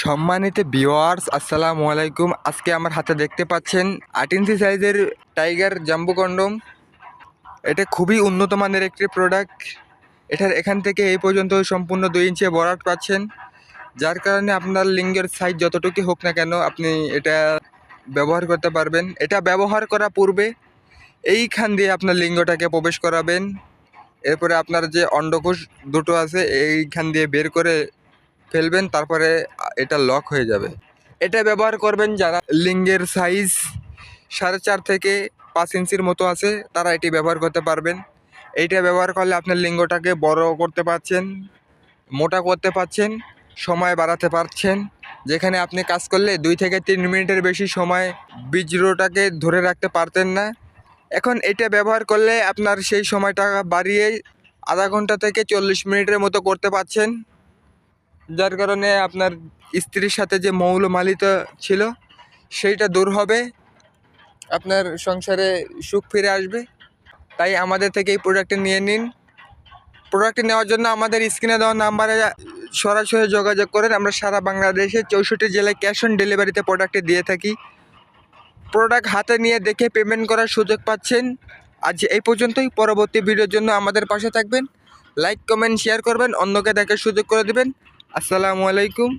সম্মানিত ভিউয়ার্স, আসসালামু আলাইকুম। আজকে আমার হাতে দেখতে পাচ্ছেন 8 ইঞ্চি সাইজের টাইগার জাম্বো কন্ডম। এটা খুবই উন্নত মানের একটি প্রোডাক্ট। এটার এখান থেকে এই পর্যন্ত সম্পূর্ণ 2 ইঞ্চি বরাট পাচ্ছেন, যার কারণে আপনার লিঙ্গের সাইজ যতটুকু হোক না কেন আপনি এটা ব্যবহার করতে পারবেন। এটা ব্যবহার করার পূর্বে এইখান দিয়ে আপনার লিঙ্গটাকে প্রবেশ করাবেন। এরপরে আপনার যে অন্ডকোষ দুটো আছে এইখান দিয়ে বের করে ফেলবেন, তারপরে এটা লক হয়ে যাবে। এটা ব্যবহার করবেন যারা লিঙ্গের সাইজ 4.5 থেকে 5 ইঞ্চির মতো আছে, তারা এটি ব্যবহার করতে পারবেন। এইটা ব্যবহার করলে আপনার লিঙ্গটাকে বড় করতে পারছেন, মোটা করতে পারছেন, সময় বাড়াতে পারছেন। যেখানে আপনি কাজ করলে 2 থেকে 3 মিনিটের বেশি সময় বীর্যটাকে ধরে রাখতে পারতেন না, এখন এটা ব্যবহার করলে আপনার সেই সময়টা বাড়িয়ে আধা ঘন্টা থেকে 40 মিনিটের মতো করতে পারছেন। যার কারণে আপনার স্ত্রীর সাথে যে মৌলমালিতা ছিল সেইটা দূর হবে, আপনার সংসারে সুখ ফিরে আসবে। তাই আমাদের থেকে এই প্রোডাক্টটি নিয়ে নিন। প্রোডাক্টটি নেওয়ার জন্য আমাদের স্ক্রিনে দেওয়া নাম্বারে সরাসরি যোগাযোগ করেন। আমরা সারা বাংলাদেশে 64 জেলায় ক্যাশ অন ডেলিভারিতে প্রোডাক্টটি দিয়ে থাকি। প্রোডাক্ট হাতে নিয়ে দেখে পেমেন্ট করার সুযোগ পাচ্ছেন। আজ এই পর্যন্তই। পরবর্তী ভিডিওর জন্য আমাদের পাশে থাকবেন, লাইক কমেন্ট শেয়ার করবেন, অন্যকে দেখার সুযোগ করে দেবেন। আসসালামু আলাইকুম।